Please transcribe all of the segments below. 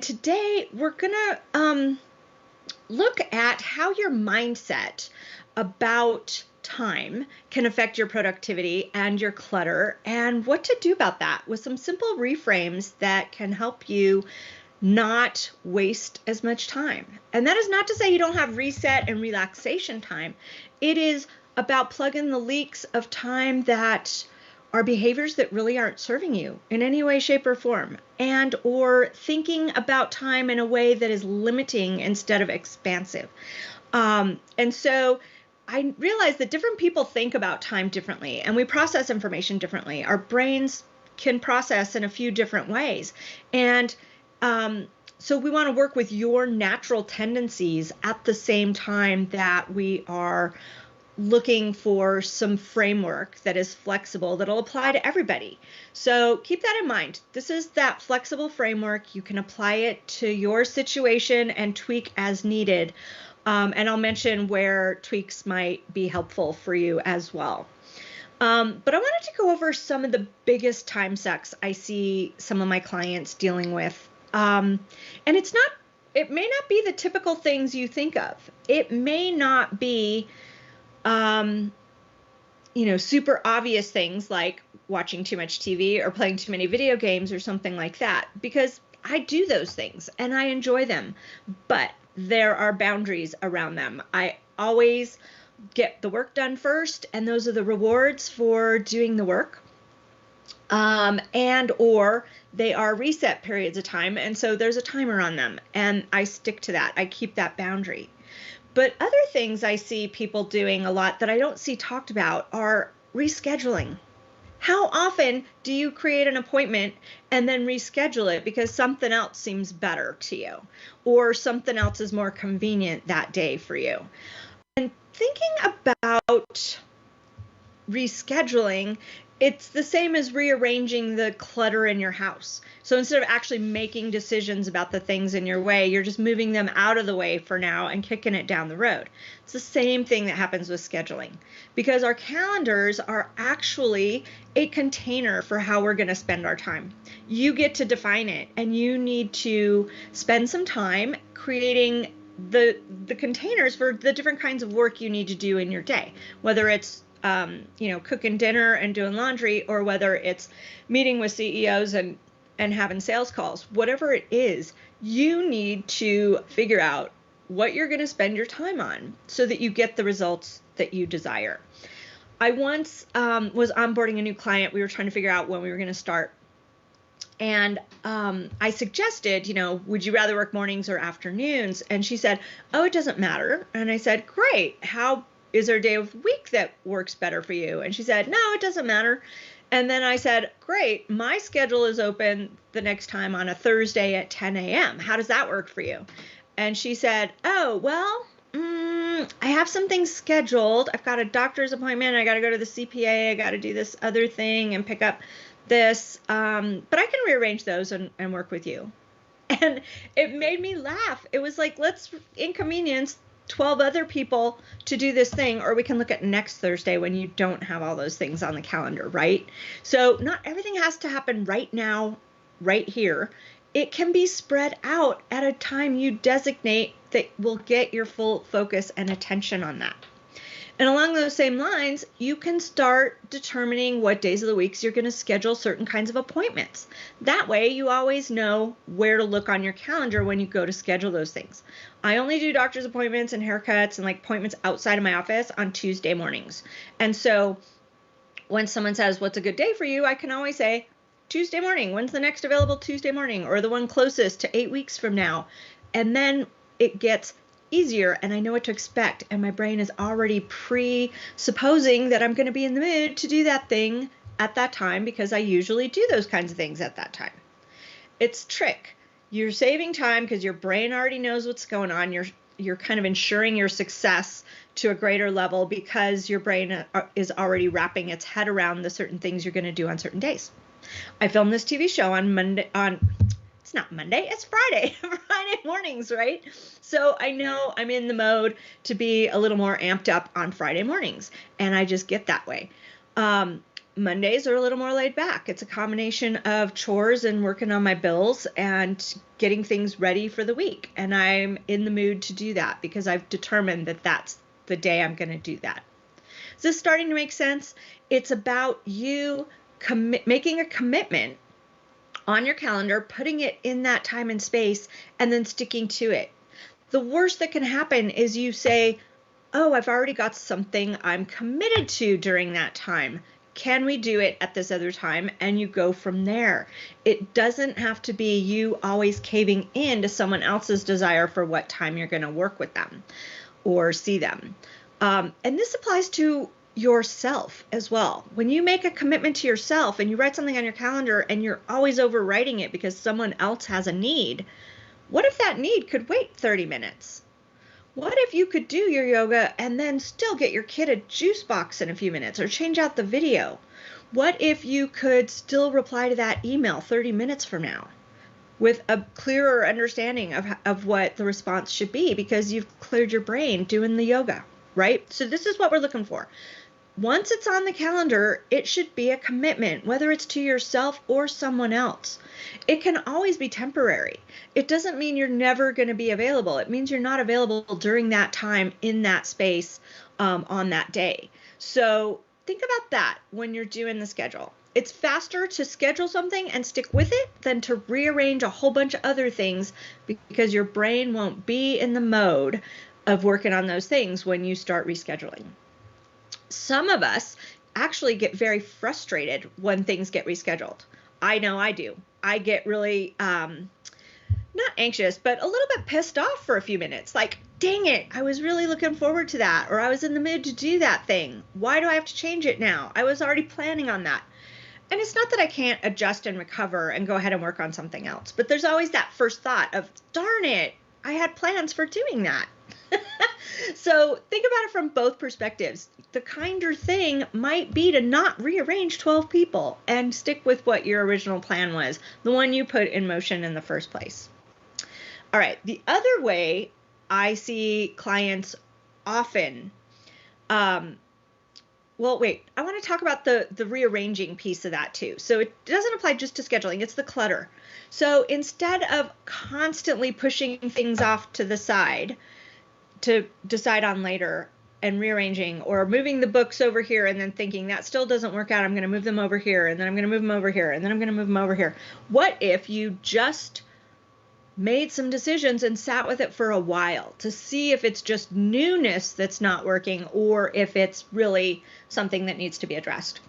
Today, we're going to look at how your mindset about time can affect your productivity and your clutter and what to do about that with some simple reframes that can help you not waste as much time. And that is not to say you don't have reset and relaxation time. It is about plugging the leaks of time that are behaviors that really aren't serving you in any way, shape, or form, and or thinking about time in a way that is limiting instead of expansive. And so I realize that different people think about time differently, and we process information differently. Our brains can process in a few different ways. And so we want to work with your natural tendencies at the same time that we are looking for some framework that is flexible, that'll apply to everybody. So keep that in mind. This is that flexible framework. You can apply it to your situation and tweak as needed. And I'll mention where tweaks might be helpful for you as well. But I wanted to go over some of the biggest time sucks I see some of my clients dealing with. And it may not be the typical things you think of. It may not be super obvious things like watching too much TV or playing too many video games or something like that, because I do those things and I enjoy them, but there are boundaries around them. I always get the work done first, and those are the rewards for doing the work. And or they are reset periods of time, and so there's a timer on them, and I stick to that. I keep that boundary. But other things I see people doing a lot that I don't see talked about are rescheduling. How often do you create an appointment and then reschedule it because something else seems better to you, or something else is more convenient that day for you? And thinking about rescheduling, it's the same as rearranging the clutter in your house. So instead of actually making decisions about the things in your way, you're just moving them out of the way for now and kicking it down the road. It's the same thing that happens with scheduling, because our calendars are actually a container for how we're going to spend our time. You get to define it, and you need to spend some time creating the containers for the different kinds of work you need to do in your day, whether it's cooking dinner and doing laundry, or whether it's meeting with CEOs and having sales calls. Whatever it is, you need to figure out what you're going to spend your time on so that you get the results that you desire. I once was onboarding a new client. We were trying to figure out when we were going to start. And I suggested, would you rather work mornings or afternoons? And she said, oh, it doesn't matter. And I said, great. Is there a day of the week that works better for you? And she said, no, it doesn't matter. And then I said, great, my schedule is open the next time on a Thursday at 10 a.m. How does that work for you? And she said, oh, well, I have some things scheduled. I've got a doctor's appointment. I got to go to the CPA. I got to do this other thing and pick up this. But I can rearrange those and work with you. And it made me laugh. It was like, let's inconvenience 12 other people to do this thing, or we can look at next Thursday when you don't have all those things on the calendar, right? So not everything has to happen right now, right here. It can be spread out at a time you designate that will get your full focus and attention on that. And along those same lines, you can start determining what days of the week you're going to schedule certain kinds of appointments. That way, you always know where to look on your calendar when you go to schedule those things. I only do doctor's appointments and haircuts and appointments outside of my office on Tuesday mornings. And so when someone says, what's a good day for you? I can always say, Tuesday morning. When's the next available Tuesday morning? Or the one closest to 8 weeks from now? And then it gets easier, and I know what to expect, and my brain is already presupposing that I'm going to be in the mood to do that thing at that time, because I usually do those kinds of things at that time. It's a trick. You're saving time because your brain already knows what's going on. You're kind of ensuring your success to a greater level because your brain is already wrapping its head around the certain things you're going to do on certain days. I filmed this TV show on it's not Monday, it's Friday, Friday mornings, right? So I know I'm in the mode to be a little more amped up on Friday mornings, and I just get that way. Mondays are a little more laid back. It's a combination of chores and working on my bills and getting things ready for the week. And I'm in the mood to do that because I've determined that that's the day I'm going to do that. Is this starting to make sense? It's about you making a commitment on your calendar, putting it in that time and space, and then sticking to it. The worst that can happen is you say, oh, I've already got something I'm committed to during that time. Can we do it at this other time? And you go from there. It doesn't have to be you always caving in to someone else's desire for what time you're going to work with them or see them. And this applies to yourself as well. When you make a commitment to yourself and you write something on your calendar and you're always overwriting it because someone else has a need, what if that need could wait 30 minutes? What if you could do your yoga and then still get your kid a juice box in a few minutes or change out the video? What if you could still reply to that email 30 minutes from now with a clearer understanding of what the response should be because you've cleared your brain doing the yoga, right? So this is what we're looking for. Once it's on the calendar, it should be a commitment, whether it's to yourself or someone else. It can always be temporary. It doesn't mean you're never going to be available. It means you're not available during that time in that space on that day. So think about that when you're doing the schedule. It's faster to schedule something and stick with it than to rearrange a whole bunch of other things because your brain won't be in the mode of working on those things when you start rescheduling. Some of us actually get very frustrated when things get rescheduled. I know I do. I get really, not anxious, but a little bit pissed off for a few minutes. Like, dang it, I was really looking forward to that, or I was in the mood to do that thing. Why do I have to change it now? I was already planning on that. And it's not that I can't adjust and recover and go ahead and work on something else, but there's always that first thought of, darn it, I had plans for doing that. So think about it from both perspectives. The kinder thing might be to not rearrange 12 people and stick with what your original plan was, the one you put in motion in the first place. All right, the other way I see clients often, I want to talk about the rearranging piece of that too. So it doesn't apply just to scheduling, it's the clutter. So instead of constantly pushing things off to the side to decide on later and rearranging or moving the books over here and then thinking that still doesn't work out, I'm going to move them over here and then I'm going to move them over here and then I'm going to move them over here. What if you just made some decisions and sat with it for a while to see if it's just newness that's not working or if it's really something that needs to be addressed?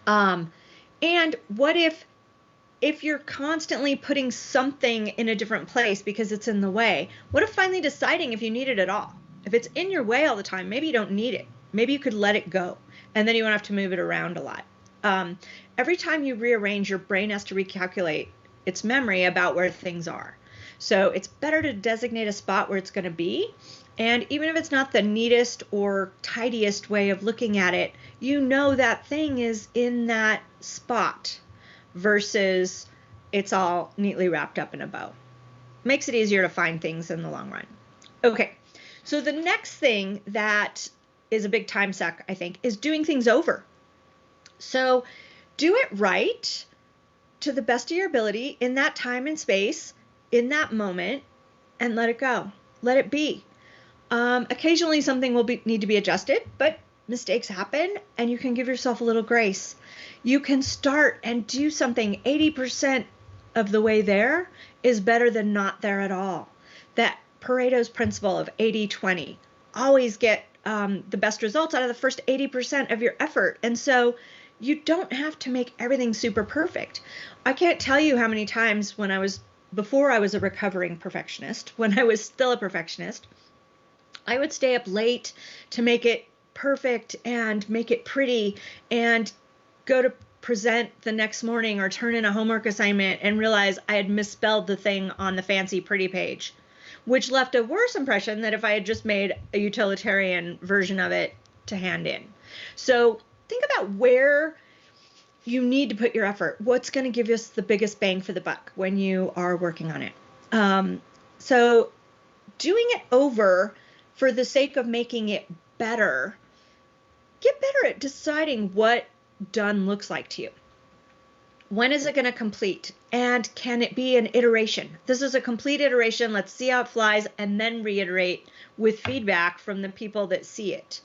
And what if you're constantly putting something in a different place because it's in the way, what if finally deciding if you need it at all? If it's in your way all the time, maybe you don't need it. Maybe you could let it go and then you won't have to move it around a lot. Every time you rearrange, your brain has to recalculate its memory about where things are. So it's better to designate a spot where it's going to be. And even if it's not the neatest or tidiest way of looking at it, you know that thing is in that spot versus it's all neatly wrapped up in a bow. Makes it easier to find things in the long run. Okay, so the next thing that is a big time suck, I think, is doing things over. So do it right to the best of your ability in that time and space, in that moment, and let it go. Let it be. Occasionally something will need to be adjusted, but mistakes happen and you can give yourself a little grace. You can start and do something 80% of the way there is better than not there at all. That Pareto's principle of 80-20. Always get the best results out of the first 80% of your effort. And so you don't have to make everything super perfect. I can't tell you how many times before I was a recovering perfectionist, when I was still a perfectionist, I would stay up late to make it perfect and make it pretty and go to present the next morning or turn in a homework assignment and realize I had misspelled the thing on the fancy pretty page, which left a worse impression than if I had just made a utilitarian version of it to hand in. So think about where you need to put your effort. What's going to give us the biggest bang for the buck when you are working on it? So doing it over for the sake of making it better, get better at deciding what done looks like to you. When is it going to complete? And can it be an iteration? This is a complete iteration. Let's see how it flies and then reiterate with feedback from the people that see it.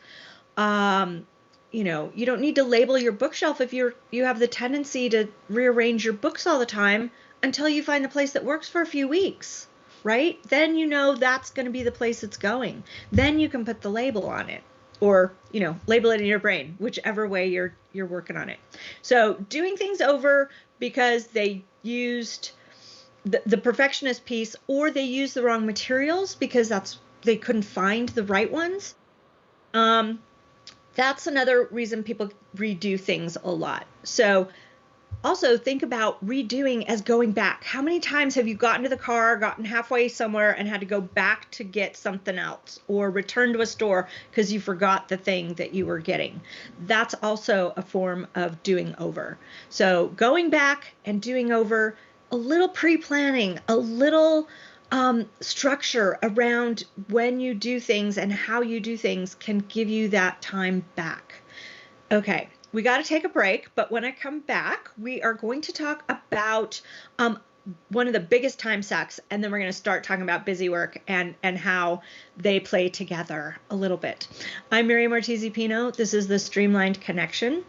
You know, you don't need to label your bookshelf if you have the tendency to rearrange your books all the time until you find the place that works for a few weeks, right? Then you know that's going to be the place it's going. Then you can put the label on it, or, you know, label it in your brain, whichever way you're working on it. So doing things over because they used the perfectionist piece, or they used the wrong materials because they couldn't find the right ones. That's another reason people redo things a lot. So also think about redoing as going back. How many times have you gotten to the car, gotten halfway somewhere, and had to go back to get something else, or return to a store because you forgot the thing that you were getting? That's also a form of doing over. So going back and doing over, a little pre-planning, a little structure around when you do things and how you do things can give you that time back. Okay, we got to take a break, but when I come back, we are going to talk about one of the biggest time sucks, and then we're going to start talking about busy work and how they play together a little bit. I'm Miriam Ortiz y Pino. This is the Streamlined Connection.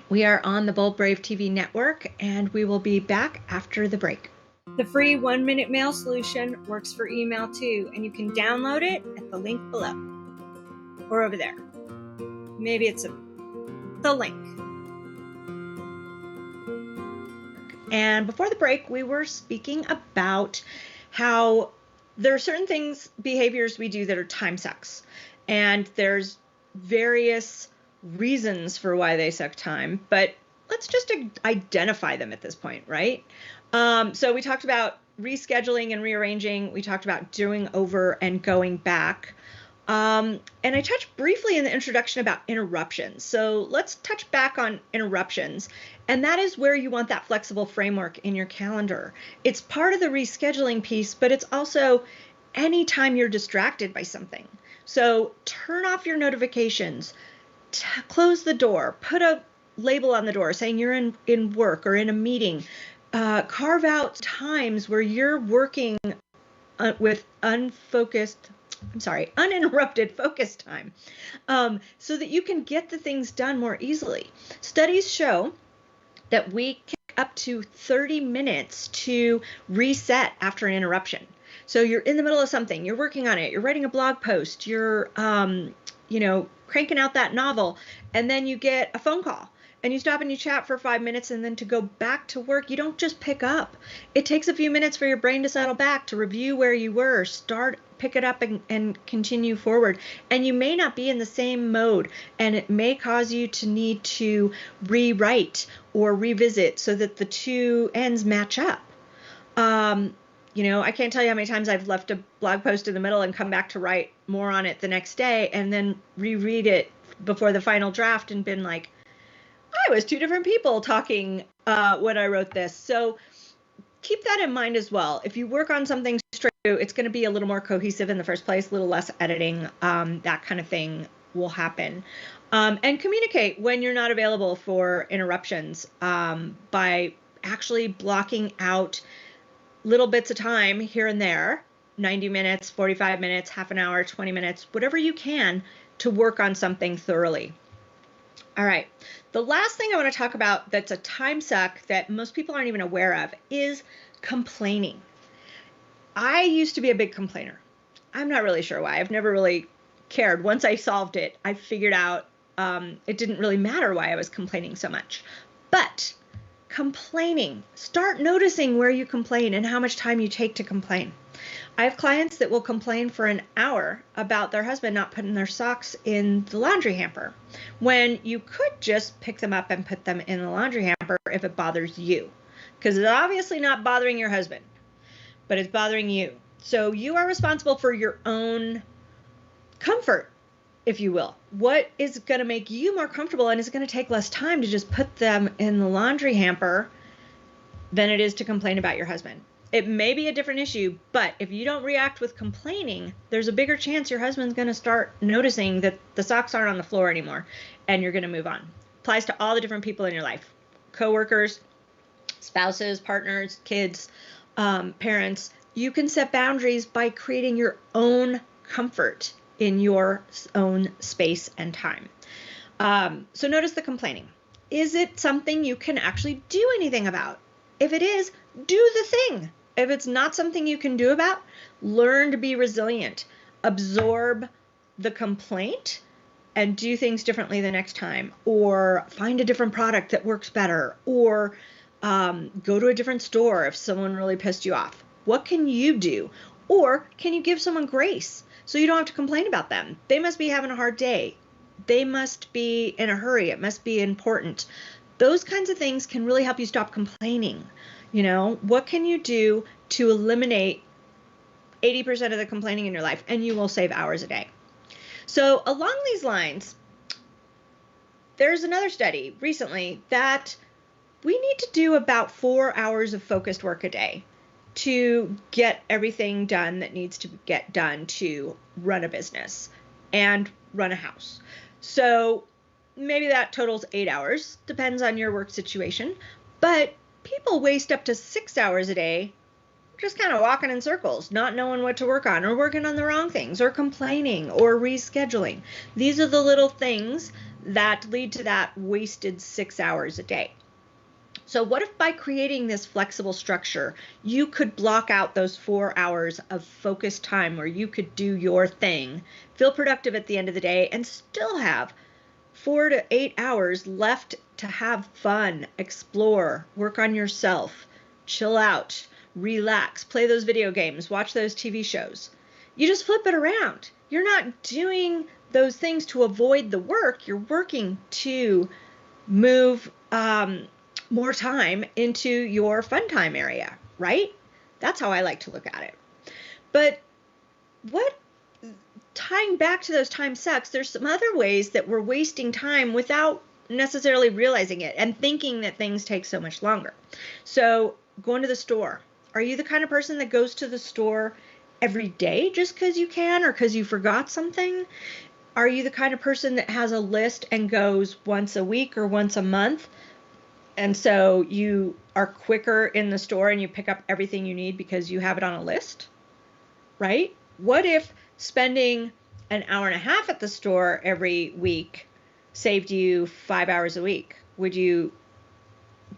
We are on the Bold Brave TV network, and we will be back after the break. The free 1-minute mail solution works for email too, and you can download it at the link below or over there. Maybe it's the link. And before the break, we were speaking about how there are certain things, behaviors we do that are time sucks, and there's various reasons for why they suck time, but let's just identify them at this point, right? So we talked about rescheduling and rearranging. We talked about doing over and going back. And I touched briefly in the introduction about interruptions. So let's touch back on interruptions. And that is where you want that flexible framework in your calendar. It's part of the rescheduling piece, but it's also anytime you're distracted by something. So turn off your notifications, close the door, put a label on the door saying you're in work or in a meeting. Carve out times where you're working with uninterrupted focus time, so that you can get the things done more easily. Studies show that we take up to 30 minutes to reset after an interruption. So you're in the middle of something, you're working on it, you're writing a blog post, you're, cranking out that novel, and then you get a phone call. And you stop and you chat for 5 minutes, and then to go back to work, you don't just pick up. It takes a few minutes for your brain to settle back, to review where you were, pick it up and continue forward. And you may not be in the same mode, and it may cause you to need to rewrite or revisit so that the two ends match up. I can't tell you how many times I've left a blog post in the middle and come back to write more on it the next day, and then reread it before the final draft and been like, I was two different people talking when I wrote this. So keep that in mind as well. If you work on something straight through, it's going to be a little more cohesive in the first place, a little less editing, that kind of thing will happen. And communicate when you're not available for interruptions by actually blocking out little bits of time here and there, 90 minutes, 45 minutes, half an hour, 20 minutes, whatever you can to work on something thoroughly. All right. The last thing I want to talk about that's a time suck that most people aren't even aware of is complaining. I used to be a big complainer. I'm not really sure why. I've never really cared. Once I solved it, I figured out it didn't really matter why I was complaining so much. But complaining, start noticing where you complain and how much time you take to complain. I have clients that will complain for an hour about their husband not putting their socks in the laundry hamper, when you could just pick them up and put them in the laundry hamper if it bothers you, because it's obviously not bothering your husband, but it's bothering you. So you are responsible for your own comfort, if you will. What is going to make you more comfortable, and is going to take less time to just put them in the laundry hamper than it is to complain about your husband? It may be a different issue, but if you don't react with complaining, there's a bigger chance your husband's going to start noticing that the socks aren't on the floor anymore, and you're going to move on. applies to all the different people in your life, coworkers, spouses, partners, kids, parents. You can set boundaries by creating your own comfort in your own space and time. So notice the complaining. Is it something you can actually do anything about? If it is, do the thing. If it's not something you can do about, learn to be resilient. Absorb the complaint and do things differently the next time, or find a different product that works better, or go to a different store if someone really pissed you off. What can you do? Or can you give someone grace so you don't have to complain about them? They must be having a hard day. They must be in a hurry. It must be important. Those kinds of things can really help you stop complaining. You know, what can you do to eliminate 80% of the complaining in your life, and you will save hours a day? So along these lines, there's another study recently that we need to do about 4 hours of focused work a day to get everything done that needs to get done to run a business and run a house. So maybe that totals 8 hours, depends on your work situation, but people waste up to 6 hours a day just kind of walking in circles, not knowing what to work on, or working on the wrong things, or complaining, or rescheduling. These are the little things that lead to that wasted 6 hours a day. So what if by creating this flexible structure, you could block out those 4 hours of focused time where you could do your thing, feel productive at the end of the day, and still have 4 to 8 hours left to have fun, explore, work on yourself, chill out, relax, play those video games, watch those TV shows. You just flip it around. You're not doing those things to avoid the work. You're working to move more time into your fun time area, right? That's how I like to look at it. But tying back to those time sucks, there's some other ways that we're wasting time without necessarily realizing it and thinking that things take so much longer. So going to the store. Are you the kind of person that goes to the store every day just because you can, or because you forgot something? Are you the kind of person that has a list and goes once a week or once a month? And so you are quicker in the store and you pick up everything you need because you have it on a list, right? What if spending an hour and a half at the store every week saved you 5 hours a week? Would you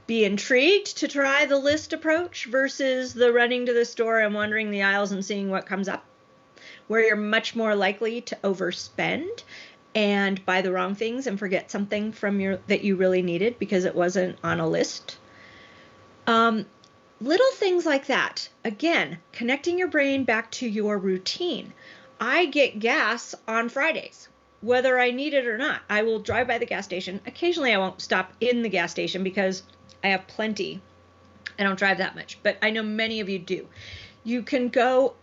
be intrigued to try the list approach versus the running to the store and wandering the aisles and seeing what comes up, where you're much more likely to overspend and buy the wrong things and forget something that you really needed because it wasn't on a list? Little things like that. Again, connecting your brain back to your routine. I get gas on Fridays, whether I need it or not. I will drive by the gas station. Occasionally I won't stop in the gas station because I have plenty. I don't drive that much, but I know many of you do. You can go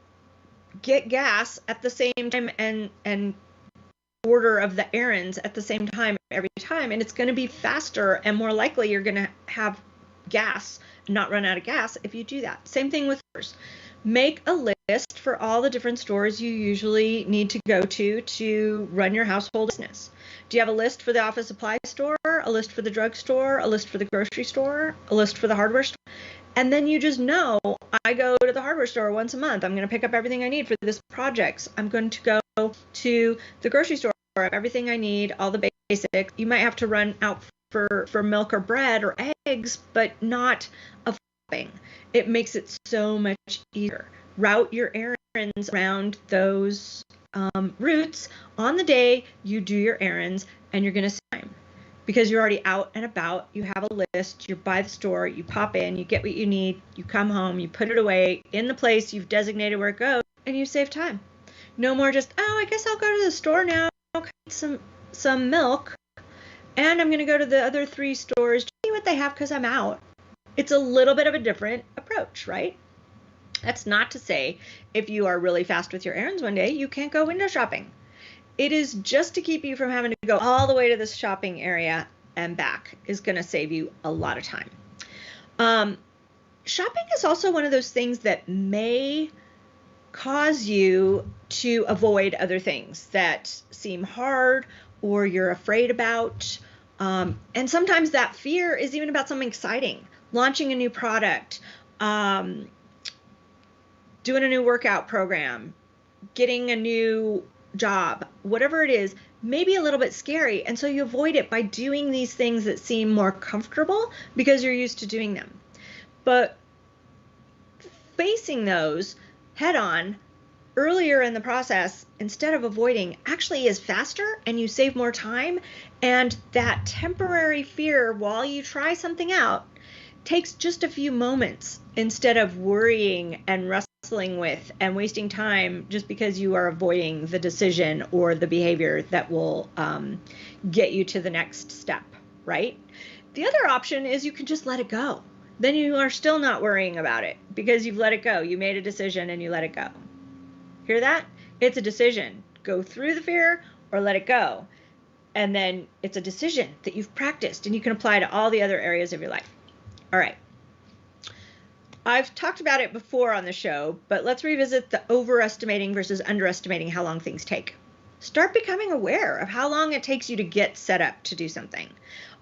get gas at the same time and order of the errands at the same time every time, and it's going to be faster and more likely you're going to have gas, not run out of gas if you do that. Same thing with stores. Make a list for all the different stores you usually need to go to run your household business. Do you have a list for the office supply store, a list for the drugstore, a list for the grocery store, a list for the hardware store? And then you just know, I go to the hardware store once a month. I'm going to pick up everything I need for this project. I'm going to go to the grocery store, everything I need, all the basics. You might have to run out for milk or bread or eggs, but not a thing. It makes it so much easier. Route your errands around those routes on the day you do your errands, and you're going to save time because you're already out and about. You have a list. You're by the store. You pop in. You get what you need. You come home. You put it away in the place you've designated where it goes, and you save time. No more just, oh, I guess I'll go to the store now, get some milk, and I'm going to go to the other 3 stores to see what they have because I'm out. It's a little bit of a different approach, right? That's not to say if you are really fast with your errands one day, you can't go window shopping. It is just to keep you from having to go all the way to this shopping area and back is going to save you a lot of time. Shopping is also one of those things that may cause you to avoid other things that seem hard or you're afraid about, And sometimes that fear is even about something exciting, launching a new product, doing a new workout program, getting a new job, whatever it is, maybe a little bit scary. And so you avoid it by doing these things that seem more comfortable because you're used to doing them. But facing those head on earlier in the process, instead of avoiding, actually is faster, and you save more time. And that temporary fear while you try something out takes just a few moments instead of worrying and wrestling with and wasting time just because you are avoiding the decision or the behavior that will get you to the next step, right? The other option is you can just let it go. Then you are still not worrying about it because you've let it go. You made a decision and you let it go. Hear that? It's a decision. Go through the fear or let it go. And then it's a decision that you've practiced and you can apply to all the other areas of your life. All right. I've talked about it before on the show, but let's revisit the overestimating versus underestimating how long things take. Start becoming aware of how long it takes you to get set up to do something.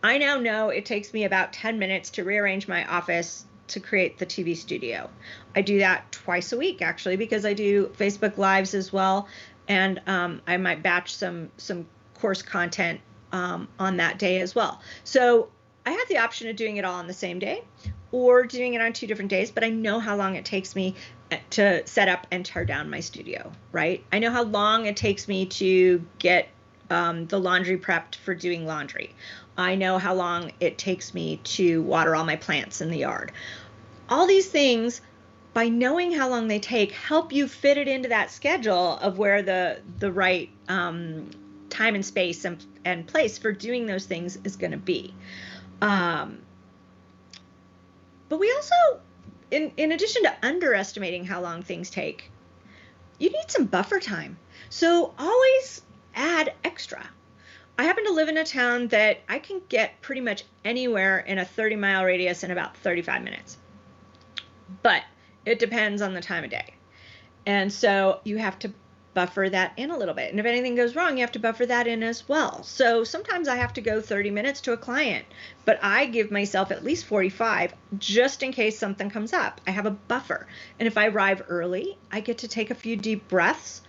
I now know it takes me about 10 minutes to rearrange my office to create the TV studio. I do that twice a week, actually, because I do Facebook Lives as well, and I might batch some course content on that day as well. So I have the option of doing it all on the same day or doing it on 2 different days, but I know how long it takes me to set up and tear down my studio, right? I know how long it takes me to get the laundry prepped for doing laundry. I know how long it takes me to water all my plants in the yard. All these things, by knowing how long they take, help you fit it into that schedule of where the right time and space and place for doing those things is going to be. But we also, in addition to underestimating how long things take, you need some buffer time. So always add extra. I happen to live in a town that I can get pretty much anywhere in a 30-mile radius in about 35 minutes. But it depends on the time of day. And so you have to buffer that in a little bit. And if anything goes wrong, you have to buffer that in as well. So sometimes I have to go 30 minutes to a client, but I give myself at least 45 just in case something comes up. I have a buffer. And if I arrive early, I get to take a few deep breaths,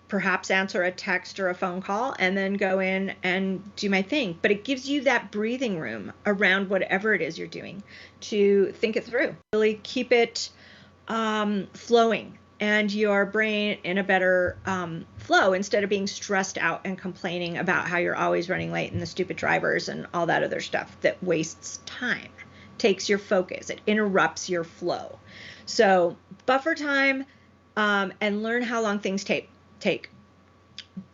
perhaps answer a text or a phone call, and then go in and do my thing. But it gives you that breathing room around whatever it is you're doing to think it through. Really keep it flowing and your brain in a better flow instead of being stressed out and complaining about how you're always running late and the stupid drivers and all that other stuff that wastes time, takes your focus, it interrupts your flow. So buffer time and learn how long things take.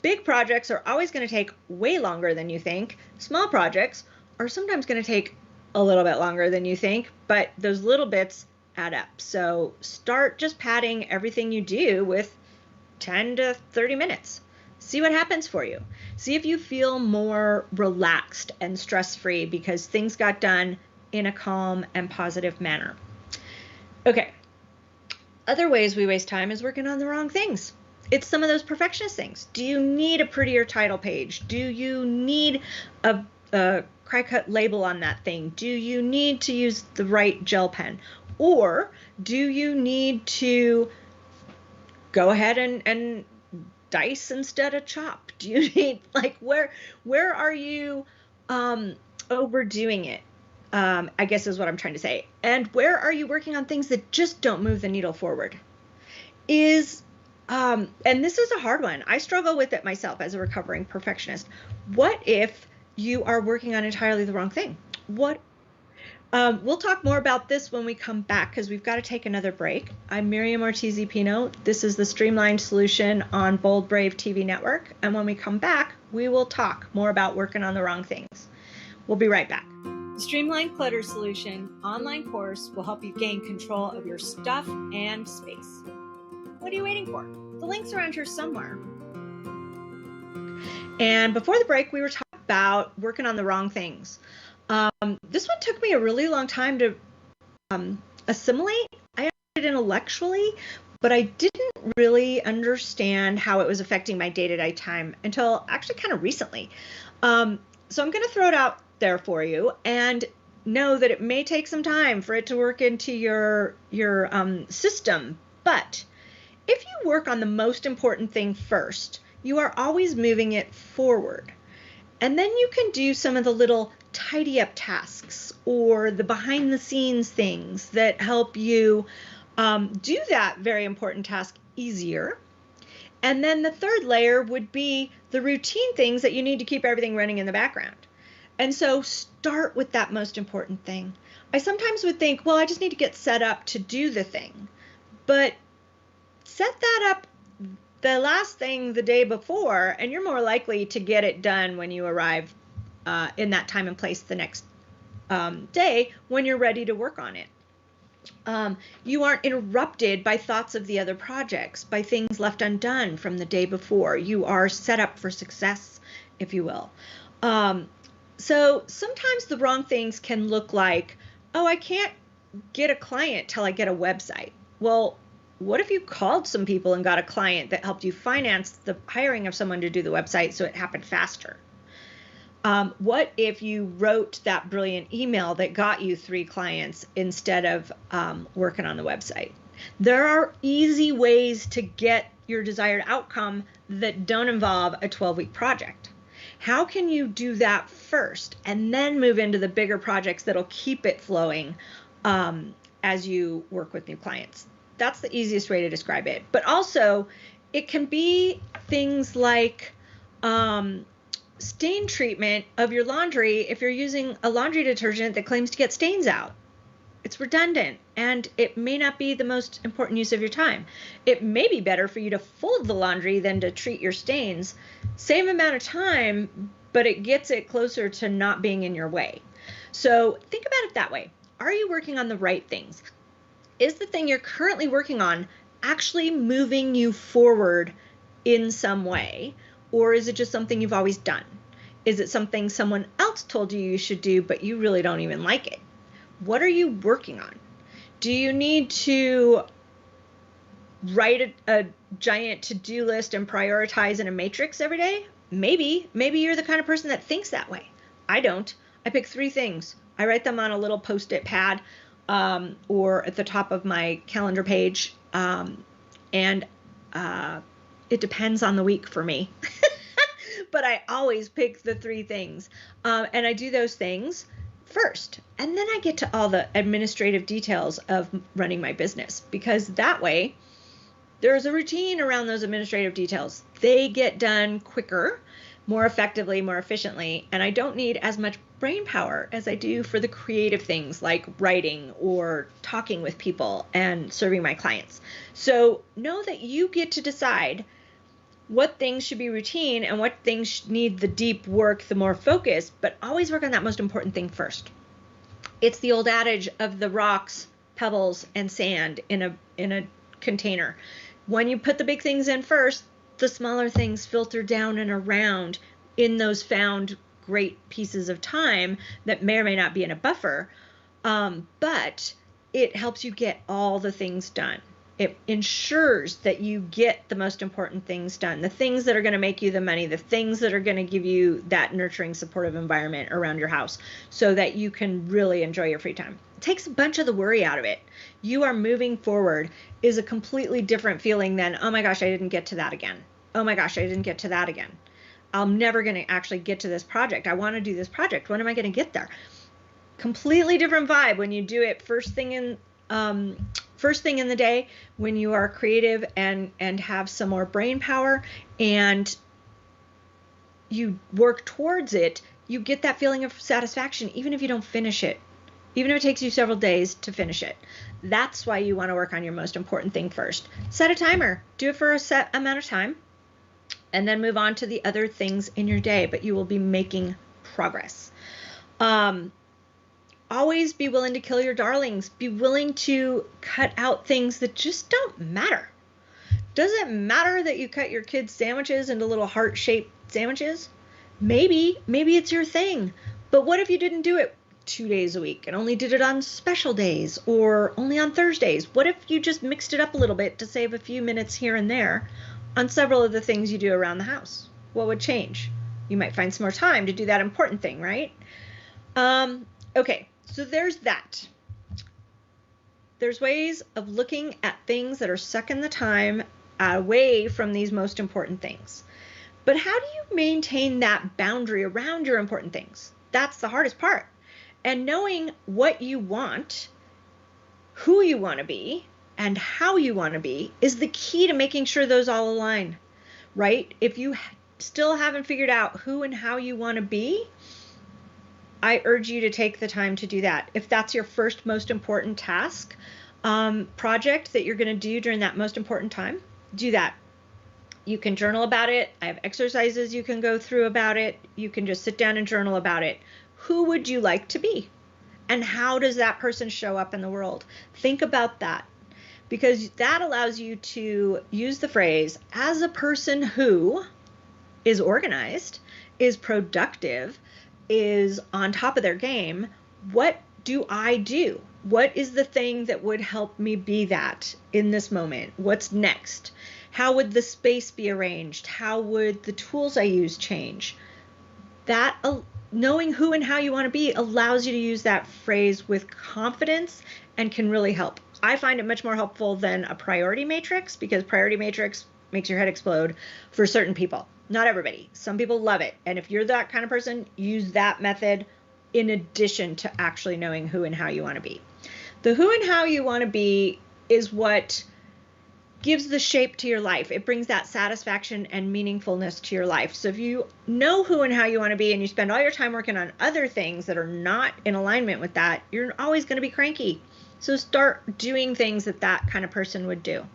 Big projects are always going to take way longer than you think. Small projects are sometimes going to take a little bit longer than you think, but those little bits add up. So start just padding everything you do with 10 to 30 minutes. See what happens for you. See if you feel more relaxed and stress-free because things got done in a calm and positive manner. Okay. Other ways we waste time is working on the wrong things. It's some of those perfectionist things. Do you need a prettier title page? Do you need a cry-cut label on that thing? Do you need to use the right gel pen? Or do you need to go ahead and dice instead of chop? Do you need, like, where are you overdoing it? I guess is what I'm trying to say. And where are you working on things that just don't move the needle forward? And this is a hard one. I struggle with it myself as a recovering perfectionist. What if you are working on entirely the wrong thing? We'll talk more about this when we come back because we've got to take another break. I'm Miriam Ortiz y Pino. This is the Streamlined Solution on Bold Brave TV Network. And when we come back, we will talk more about working on the wrong things. We'll be right back. The Streamlined Clutter Solution online course will help you gain control of your stuff and space. What are you waiting for? The link's around here somewhere. And before the break, we were talking about working on the wrong things. This one took me a really long time to assimilate. I understood it intellectually, but I didn't really understand how it was affecting my day-to-day time until actually kind of recently. So I'm going to throw it out there for you, and know that it may take some time for it to work into your system. But if you work on the most important thing first, you are always moving it forward. And then you can do some of the little tidy up tasks or the behind the scenes things that help you do that very important task easier. And then the third layer would be the routine things that you need to keep everything running in the background. And so start with that most important thing. I sometimes would think, well, I just need to get set up to do the thing. But set that up the last thing the day before, and you're more likely to get it done when you arrive in that time and place the next day when you're ready to work on it. You aren't interrupted by thoughts of the other projects, by things left undone from the day before. You are set up for success, if you will. So sometimes the wrong things can look like, oh, I can't get a client till I get a website. Well, what if you called some people and got a client that helped you finance the hiring of someone to do the website so it happened faster? What if you wrote that brilliant email that got you 3 clients instead of working on the website? There are easy ways to get your desired outcome that don't involve a 12-week project. How can you do that first and then move into the bigger projects that'll keep it flowing as you work with new clients? That's the easiest way to describe it. But also, it can be things like stain treatment of your laundry if you're using a laundry detergent that claims to get stains out. It's redundant, and it may not be the most important use of your time. It may be better for you to fold the laundry than to treat your stains. Same amount of time, but it gets it closer to not being in your way. So think about it that way. Are you working on the right things? Is the thing you're currently working on actually moving you forward in some way? Or is it just something you've always done? Is it something someone else told you should do, but you really don't even like it? What are you working on? Do you need to write a giant to-do list and prioritize in a matrix every day? Maybe you're the kind of person that thinks that way. I don't. I pick 3 things. I write them on a little Post-it pad or at the top of my calendar page. And it depends on the week for me. But I always pick the 3 things. And I do those things first. And then I get to all the administrative details of running my business, because that way there's a routine around those administrative details. They get done quicker, more effectively, more efficiently, and I don't need as much brain power as I do for the creative things like writing or talking with people and serving my clients. So know that you get to decide what things should be routine and what things need the deep work, the more focus, but always work on that most important thing first. It's the old adage of the rocks, pebbles, and sand in a container. When you put the big things in first, the smaller things filter down and around in those found great pieces of time that may or may not be in a buffer, but it helps you get all the things done. It ensures that you get the most important things done, the things that are going to make you the money, the things that are going to give you that nurturing, supportive environment around your house so that you can really enjoy your free time. It takes a bunch of the worry out of it. You are moving forward is a completely different feeling than, oh my gosh, I didn't get to that again. Oh my gosh, I didn't get to that again. I'm never going to actually get to this project. I want to do this project. When am I going to get there? Completely different vibe when you do it first thing in the day, when you are creative and have some more brain power and you work towards it. You get that feeling of satisfaction even if you don't finish it, even if it takes you several days to finish it. That's why you want to work on your most important thing first. Set a timer. Do it for a set amount of time and then move on to the other things in your day, but you will be making progress. Always be willing to kill your darlings. Be willing to cut out things that just don't matter. Does it matter that you cut your kids' sandwiches into little heart-shaped sandwiches? Maybe it's your thing. But what if you didn't do it 2 days a week and only did it on special days or only on Thursdays? What if you just mixed it up a little bit to save a few minutes here and there on several of the things you do around the house? What would change? You might find some more time to do that important thing, right? Okay, so there's that. There's ways of looking at things that are sucking the time away from these most important things. But how do you maintain that boundary around your important things? That's the hardest part. And knowing what you want, who you want to be, and how you want to be is the key to making sure those all align, right? If you still haven't figured out who and how you want to be, I urge you to take the time to do that. If that's your first most important task, project that you're going to do during that most important time, do that. You can journal about it. I have exercises you can go through about it. You can just sit down and journal about it. Who would you like to be? And how does that person show up in the world? Think about that, because that allows you to use the phrase, as a person who is organized, is productive, is on top of their game, what do I do? What is the thing that would help me be that in this moment? What's next? How would the space be arranged? How would the tools I use change? That knowing who and how you want to be allows you to use that phrase with confidence and can really help. I find it much more helpful than a priority matrix, because priority matrix makes your head explode for certain people. Not everybody. Some people love it. And if you're that kind of person, use that method in addition to actually knowing who and how you want to be. The who and how you want to be is what gives the shape to your life. It brings that satisfaction and meaningfulness to your life. So if you know who and how you want to be and you spend all your time working on other things that are not in alignment with that, you're always going to be cranky. So start doing things that that kind of person would do.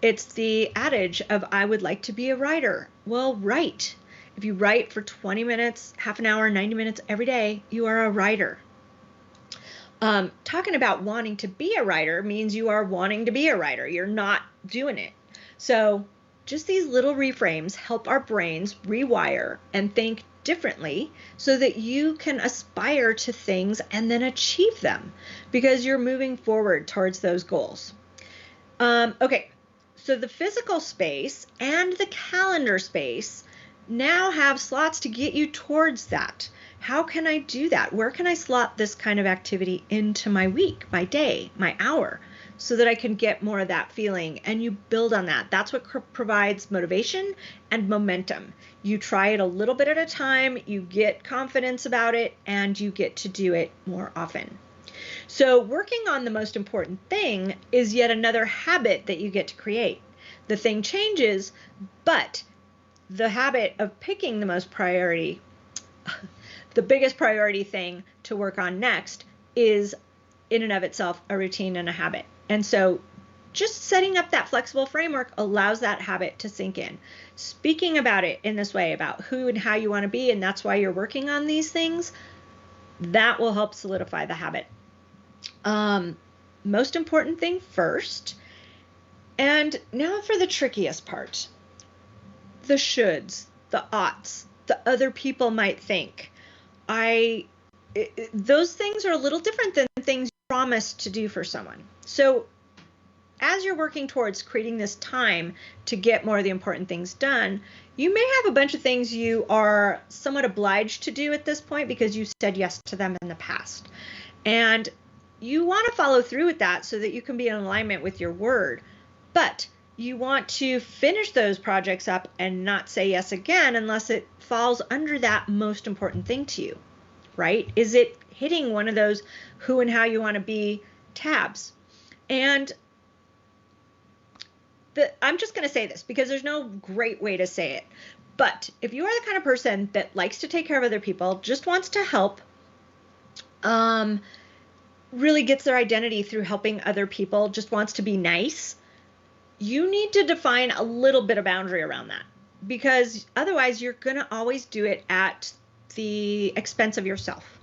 It's the adage of, I would like to be a writer. Well, write. If you write for 20 minutes, half an hour, 90 minutes every day, you are a writer. Talking about wanting to be a writer means you are wanting to be a writer. You're not doing it. So just these little reframes help our brains rewire and think differently so that you can aspire to things and then achieve them, because you're moving forward towards those goals. Okay, so the physical space and the calendar space now have slots to get you towards that. How can I do that? Where can I slot this kind of activity into my week, my day, my hour, so that I can get more of that feeling? And you build on that. That's what provides motivation and momentum. You try it a little bit at a time, you get confidence about it, and you get to do it more often. So working on the most important thing is yet another habit that you get to create. The thing changes, but the habit of picking the most priority, the biggest priority thing to work on next, is in and of itself a routine and a habit. And so just setting up that flexible framework allows that habit to sink in. Speaking about it in this way, about who and how you want to be, and that's why you're working on these things, that will help solidify the habit. Most important thing first. And now for the trickiest part. The shoulds, the oughts, the other people might think. Those things are a little different than things you promised to do for someone. So as you're working towards creating this time to get more of the important things done, you may have a bunch of things you are somewhat obliged to do at this point because you said yes to them in the past. And you want to follow through with that so that you can be in alignment with your word. But you want to finish those projects up and not say yes again unless it falls under that most important thing to you, right? Is it hitting one of those who and how you want to be tabs? And I'm just going to say this because there's no great way to say it. But if you are the kind of person that likes to take care of other people, just wants to help, really gets their identity through helping other people, just wants to be nice, you need to define a little bit of boundary around that, because otherwise you're going to always do it at the expense of yourself,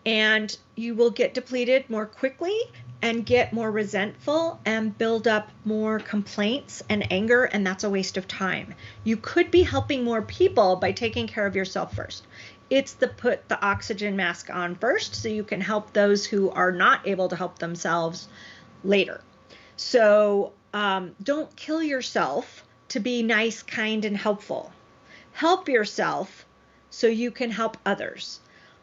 and you will get depleted more quickly and get more resentful and build up more complaints and anger, and that's a waste of time. You could be helping more people by taking care of yourself first. It's the put the oxygen mask on first so you can help those who are not able to help themselves later. So don't kill yourself to be nice, kind, and helpful. Help yourself so you can help others.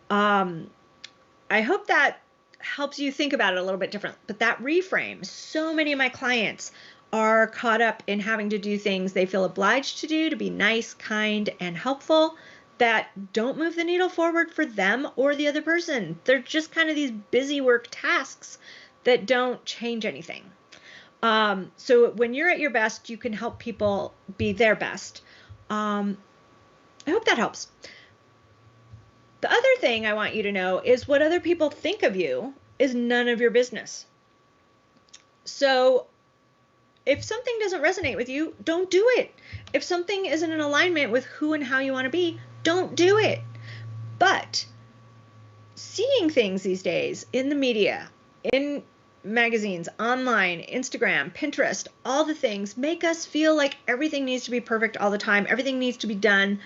I hope that helps you think about it a little bit different. But that reframe, so many of my clients are caught up in having to do things they feel obliged to do to be nice, kind, and helpful that don't move the needle forward for them or the other person. They're just kind of these busy work tasks that don't change anything. So when you're at your best, you can help people be their best. I hope that helps. The other thing I want you to know is what other people think of you is none of your business. So if something doesn't resonate with you, don't do it. If something isn't in alignment with who and how you want to be, don't do it. But seeing things these days in the media, in magazines, online, Instagram, Pinterest, all the things make us feel like everything needs to be perfect all the time. Everything needs to be done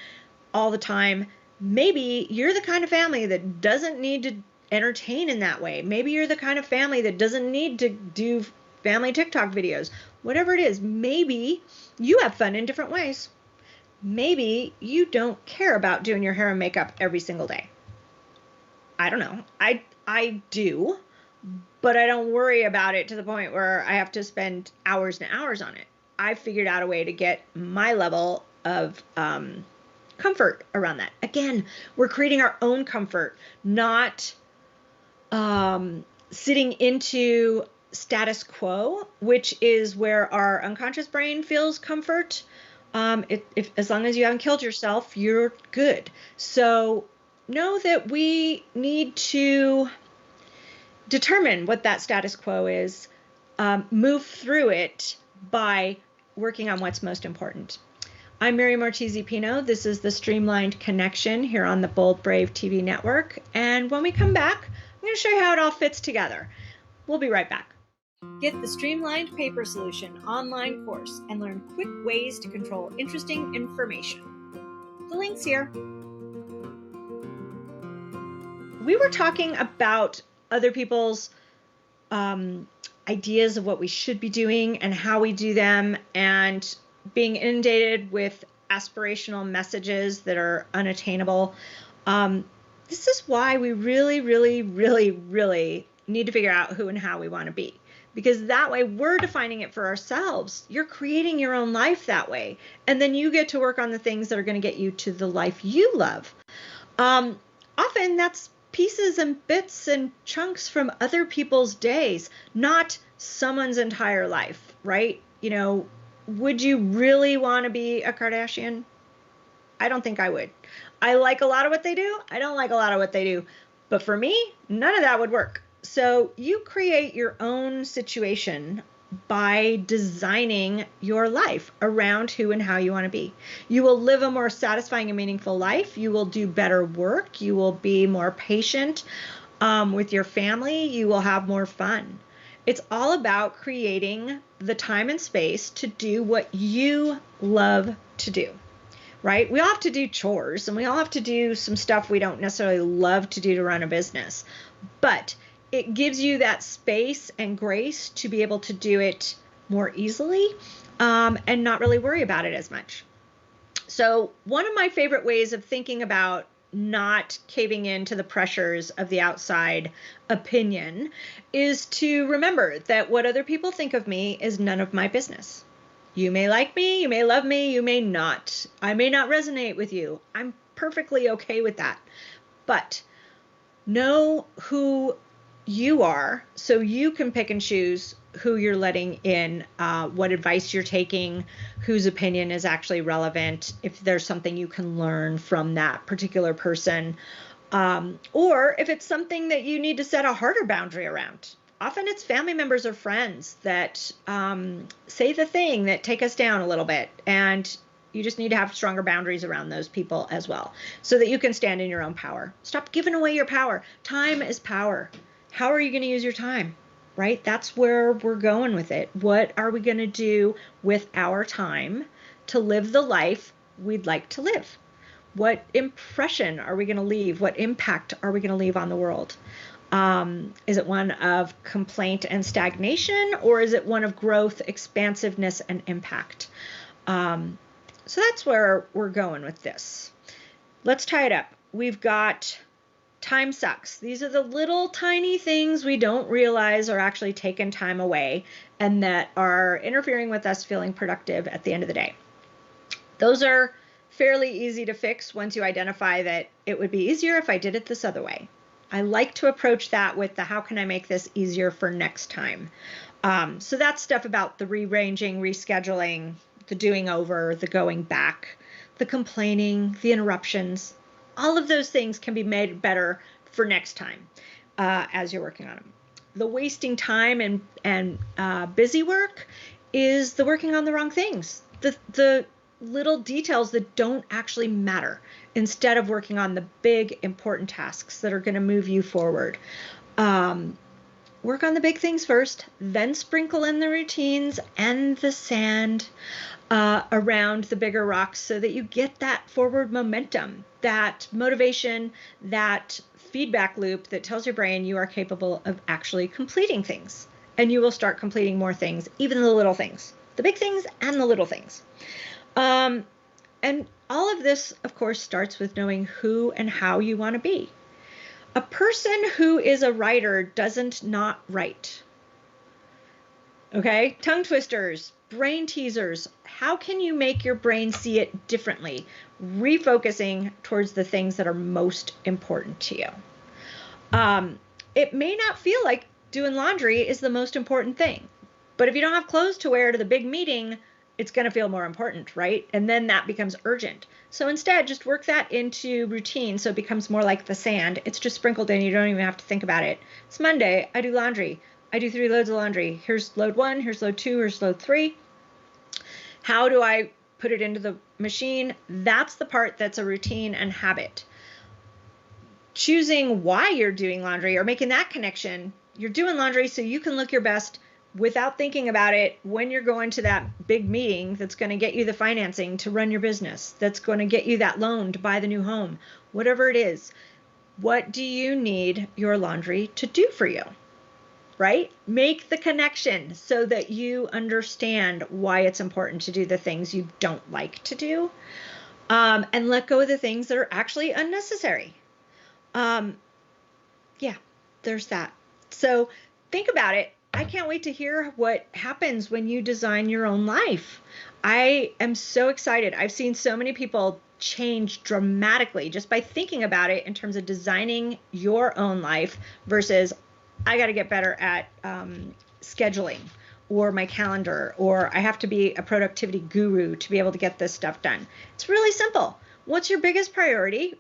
all the time. Maybe you're the kind of family that doesn't need to entertain in that way. Maybe you're the kind of family that doesn't need to do family TikTok videos. Whatever it is, maybe you have fun in different ways. Maybe you don't care about doing your hair and makeup every single day. I don't know. I do, but I don't worry about it to the point where I have to spend hours and hours on it. I figured out a way to get my level of comfort around that. Again, we're creating our own comfort, not sitting into status quo, which is where our unconscious brain feels comfort. If as long as you haven't killed yourself, you're good. So know that we need to determine what that status quo is, move through it by working on what's most important. I'm Miriam Ortiz y Pino. This is the Streamlined Connection here on the Bold Brave TV network. And when we come back, I'm going to show you how it all fits together. We'll be right back. Get the Streamlined Paper Solution online course and learn quick ways to control interesting information. The link's here. We were talking about other people's ideas of what we should be doing and how we do them, and being inundated with aspirational messages that are unattainable. This is why we really, really, really, really need to figure out who and how we want to be. Because that way we're defining it for ourselves. You're creating your own life that way. And then you get to work on the things that are going to get you to the life you love. Often that's pieces and bits and chunks from other people's days, not someone's entire life, right? You know, would you really want to be a Kardashian? I don't think I would. I like a lot of what they do. I don't like a lot of what they do. But for me, none of that would work. So you create your own situation by designing your life around who and how you want to be. You will live a more satisfying and meaningful life. You will do better work. You will be more patient with your family. You will have more fun. It's all about creating the time and space to do what you love to do, right? We all have to do chores and we all have to do some stuff we don't necessarily love to do to run a business, but it gives you that space and grace to be able to do it more easily and not really worry about it as much. So one of my favorite ways of thinking about not caving in to the pressures of the outside opinion is to remember that what other people think of me is none of my business. You may like me, you may love me, you may not. I may not resonate with you. I'm perfectly okay with that. But know who you are so you can pick and choose who you're letting in, what advice you're taking, whose opinion is actually relevant, if there's something you can learn from that particular person, or if it's something that you need to set a harder boundary around. Often it's family members or friends that say the thing that take us down a little bit, and you just need to have stronger boundaries around those people as well so that you can stand in your own power. Stop giving away your power. Time is power. How are you going to use your time, right? That's where we're going with it. What are we going to do with our time to live the life we'd like to live? What impression are we going to leave? What impact are we going to leave on the world? Is it one of complaint and stagnation, or is it one of growth, expansiveness, and impact? So that's where we're going with this. let's tie it up. We've got time sucks. These are the little tiny things we don't realize are actually taking time away and that are interfering with us feeling productive at the end of the day. Those are fairly easy to fix once you identify that it would be easier if I did it this other way. I like to approach that with the how can I make this easier for next time. So that's stuff about the rearranging, rescheduling, the doing over, the going back, the complaining, the interruptions. All of those things can be made better for next time as you're working on them. The wasting time and busy work is the working on the wrong things. The little details that don't actually matter instead of working on the big important tasks that are going to move you forward. Work on the big things first, then sprinkle in the routines and the sand around the bigger rocks so that you get that forward momentum, that motivation, that feedback loop that tells your brain you are capable of actually completing things. And you will start completing more things, even the little things, the big things and the little things. And all of this, of course, starts with knowing who and how you want to be. A person who is a writer doesn't not write. Okay? Tongue twisters, brain teasers. How can you make your brain see it differently? Refocusing towards the things that are most important to you. It may not feel like doing laundry is the most important thing, but if you don't have clothes to wear to the big meeting, it's going to feel more important, right? And then that becomes urgent. So instead, just work that into routine so it becomes more like the sand. It's just sprinkled in. You don't even have to think about it. It's Monday. I do laundry. I do 3 loads of laundry. Here's load 1. Here's load 2. Here's load 3. How do I put it into the machine? That's the part that's a routine and habit. Choosing why you're doing laundry or making that connection. You're doing laundry so you can look your best without thinking about it when you're going to that big meeting that's going to get you the financing to run your business, that's going to get you that loan to buy the new home, whatever it is. What do you need your laundry to do for you? Right? Make the connection so that you understand why it's important to do the things you don't like to do, and let go of the things that are actually unnecessary. Yeah, there's that. So think about it. I can't wait to hear what happens when you design your own life. I am so excited. I've seen so many people change dramatically just by thinking about it in terms of designing your own life versus I got to get better at scheduling or my calendar, or I have to be a productivity guru to be able to get this stuff done. It's really simple. What's your biggest priority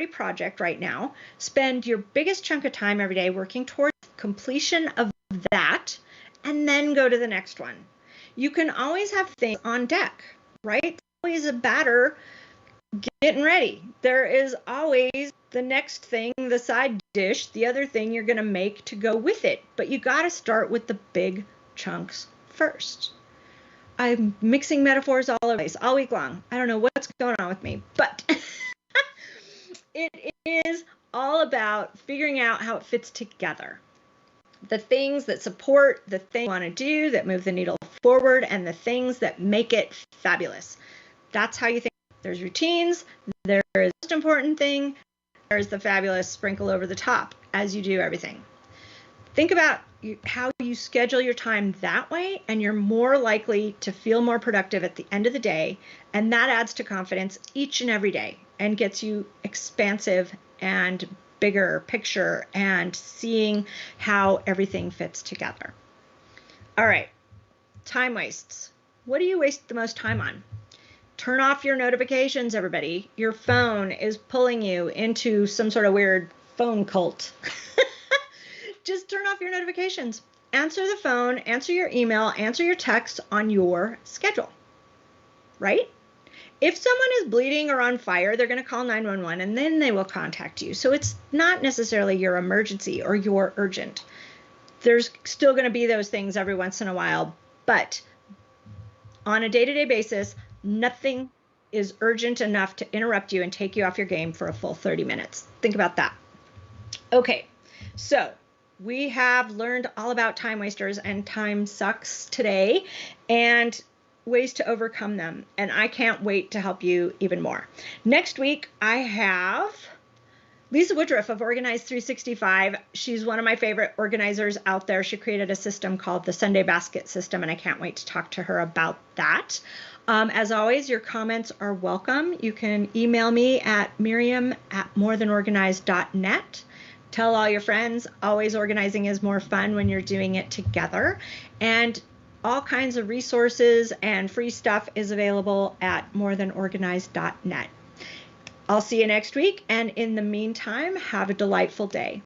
project right now? Spend your biggest chunk of time every day working towards completion of that, and then go to the next one. You can always have things on deck, right? There's always a batter getting ready. There is always the next thing, the side dish, the other thing you're going to make to go with it. But you got to start with the big chunks first. I'm mixing metaphors all over the place all week long. I don't know what's going on with me, but it is all about figuring out how it fits together. The things that support the thing you want to do, that move the needle forward, and the things that make it fabulous. That's how you think. There's routines. There is the most important thing. There's the fabulous sprinkle over the top as you do everything. Think about how you schedule your time that way, and you're more likely to feel more productive at the end of the day. And that adds to confidence each and every day and gets you expansive and bigger picture and seeing how everything fits together. All right, time wastes. What do you waste the most time on? Turn off your notifications, everybody. Your phone is pulling you into some sort of weird phone cult. Just turn off your notifications. Answer the phone, answer your email, answer your text on your schedule, right? If someone is bleeding or on fire, they're going to call 911 and then they will contact you. So it's not necessarily your emergency or your urgent. There's still going to be those things every once in a while, but on a day-to-day basis, nothing is urgent enough to interrupt you and take you off your game for a full 30 minutes. Think about that. Okay, so we have learned all about time wasters and time sucks today, and ways to overcome them, and I can't wait to help you even more. Next week, I have Lisa Woodruff of Organized 365. She's one of my favorite organizers out there. She created a system called the Sunday Basket System, and I can't wait to talk to her about that. As always, your comments are welcome. You can email me at miriam@morethanorganized.net. Tell all your friends, always organizing is more fun when you're doing it together. And all kinds of resources and free stuff is available at morethanorganized.net. I'll see you next week, and in the meantime, have a delightful day.